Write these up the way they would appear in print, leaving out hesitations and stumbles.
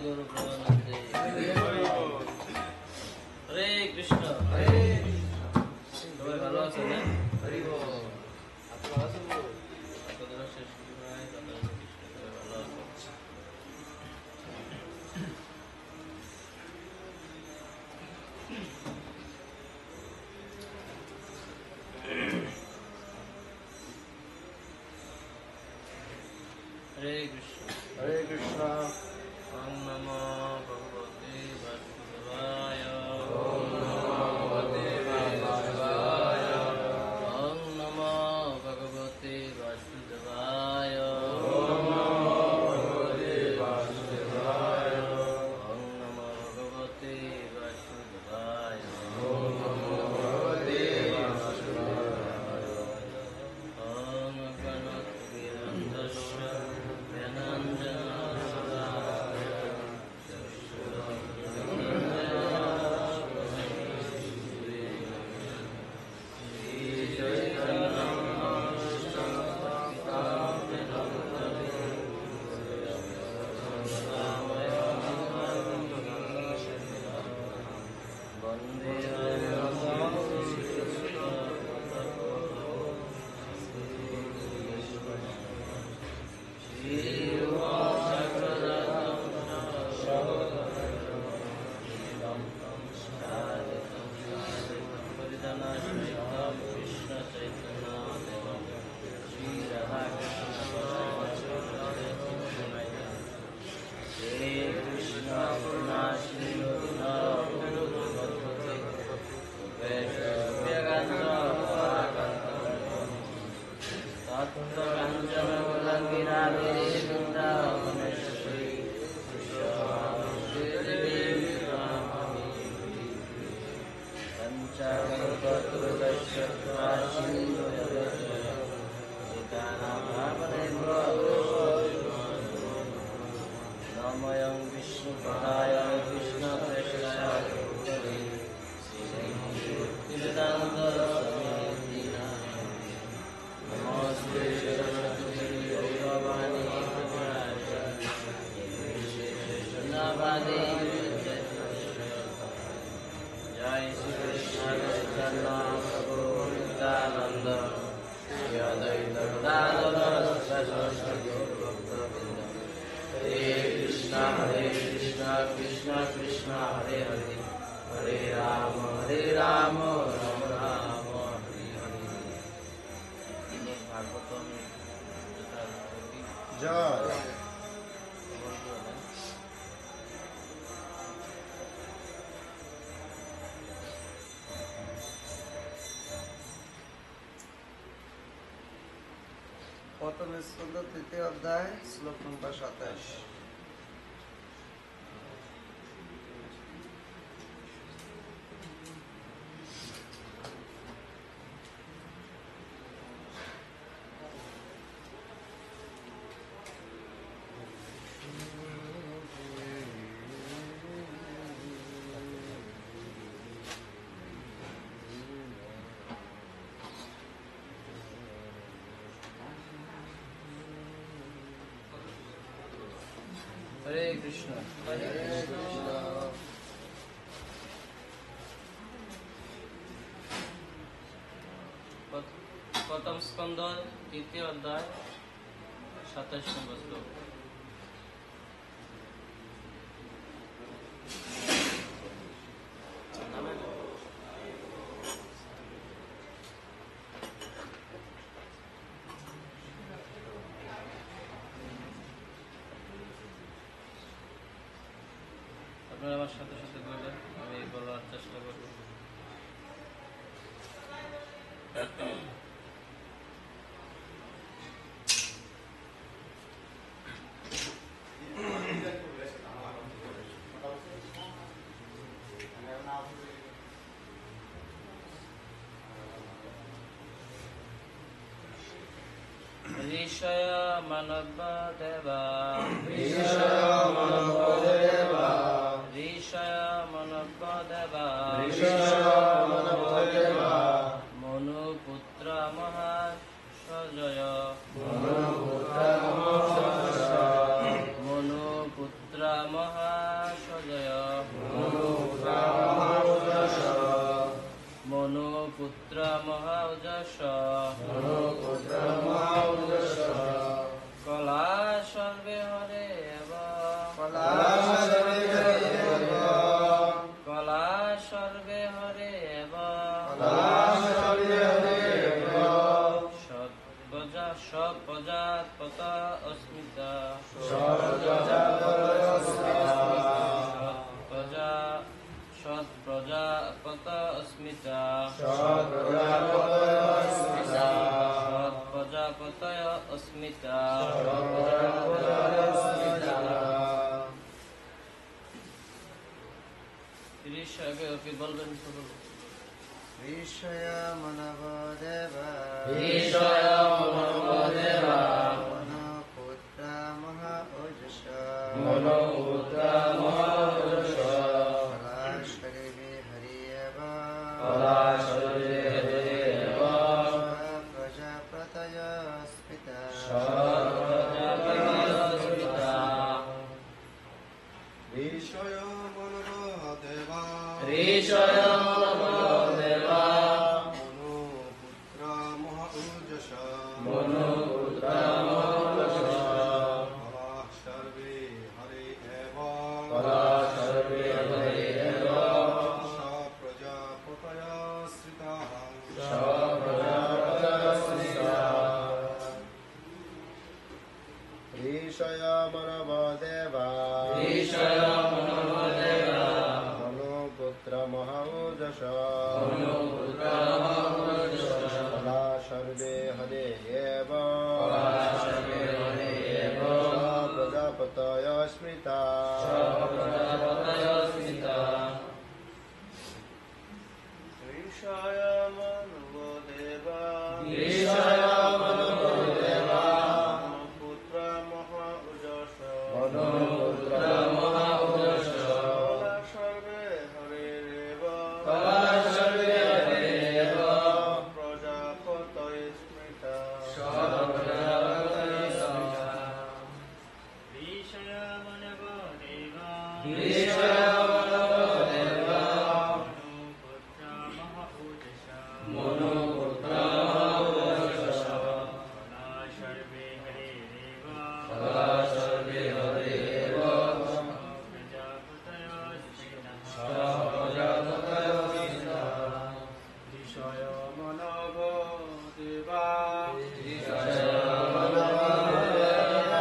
গুরু বন্দে হরে কৃষ্ণ সবাই ভালো আছেন না? আপনারা শেষ ভাই দাদা কৃষ্ণ সবাই ভালো আছেন? হরে কৃষ্ণ হরে কৃষ্ণ। ওম নমো ভগবতে বাসুদেবায় ওম নমো ভগবতে বাসুদেবায়। ওম নমো ভগবতে বাসুদেবায় ওম নমো ভগবতে বাসুদেবায়। ওম নমো ভগবতে বাসুদেবায় ওম নমো ভগবতে বাসুদেবায়। ওম গণপতিরন্ধস্য জ্ঞানাঞ্জনশলাকয়া নময়ং বিষ্ণুপদায় কৃষ্ণপ্রেষ্ঠায় ভূতলে শ্রীভক্তিবেদান্ত স্বামীতি নমস্তে সরস্বতী গৌরবাণী প্রচার্যবাদী জয় শ্রীকৃষ্ণ চৈতন্য প্রভু নিত্যানন্দ শ্রী অদ্বৈত গদাধর সরস্বতী ভক্তবৃন্দ হরে কৃষ্ণ কৃষ্ণ কৃষ্ণ হরে হরে হরে রাম রাম রাম হরে হরে। ভাগবতম জয়। প্রথম স্কন্ধ তৃতীয় অধ্যায় শ্লোক নম্বর 27। হরে কৃষ্ণ হরে কৃষ্ণ। প্রথম স্কন্ধ তৃতীয় অধ্যায় 27 নম্বর শ্লোক। আপনারা আমার সাথে সাথে বলবেন, আমি বলার চেষ্টা করব। ঋষয় মানব দেবা ঋষয় মানব দেবা ঋষয় মানব দেবা মনুপুত্র মহাসজয় মনুপুত্র মনুপুত্রা মহাসজয় মনুপুত্রা মহাউজস কলা সর্বে হরে কলা সর্বে হরে সৎপ্রজাপত অস্মিতা সৎপ্রজাপত অস্মিতা সৎপ্রজাপতয় অস্মিতা কি বলবেন ঋষয় মনবদেবা মনোপুত্র মহাওজস কলাশরিবে হরিয়ব প্রজাপতয় স্মিতা ঋষয় মনবদেবা মনোপুত্র মহাওজস কলা সর্বে হরে এব সপ্রজাপতয় শ্রিতাঃ ঋষয় মনবদেবা মনোপুত্র মহাওজস কলা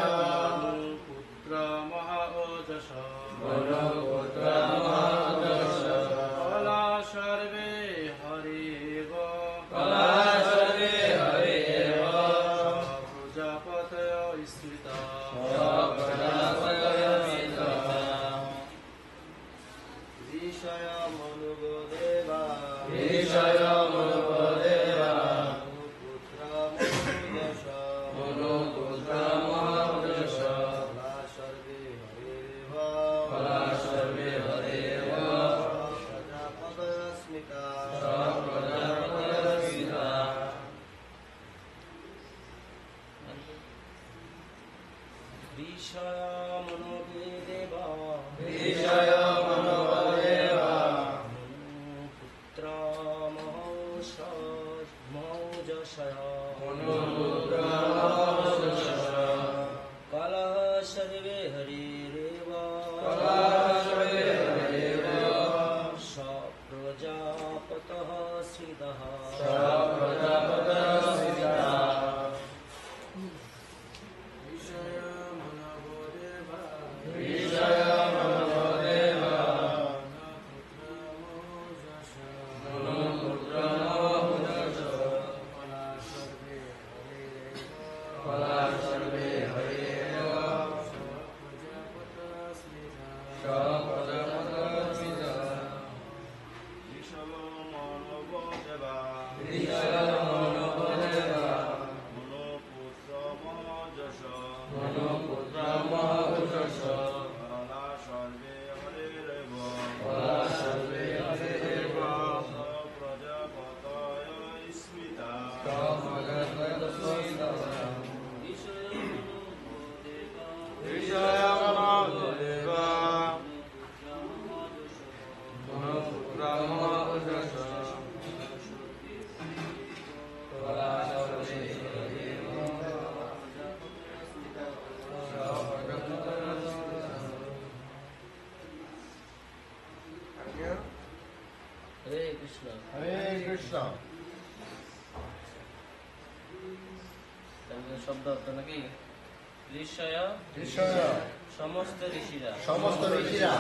সর্বে হরে এব প্রজাপতয় স্মৃতা ঋষয় মনবদেবা মনোপুত্র মহাওজস কলা সর্বে হরিরেব প্রজাপতয় স্মৃতা হরে কৃষ্ণ। হরে কৃষ্ণ। তাহলে শব্দ অর্থ নাকি ঋষয় ঋষয় সমস্ত ঋষিরা সমস্ত ঋষিরা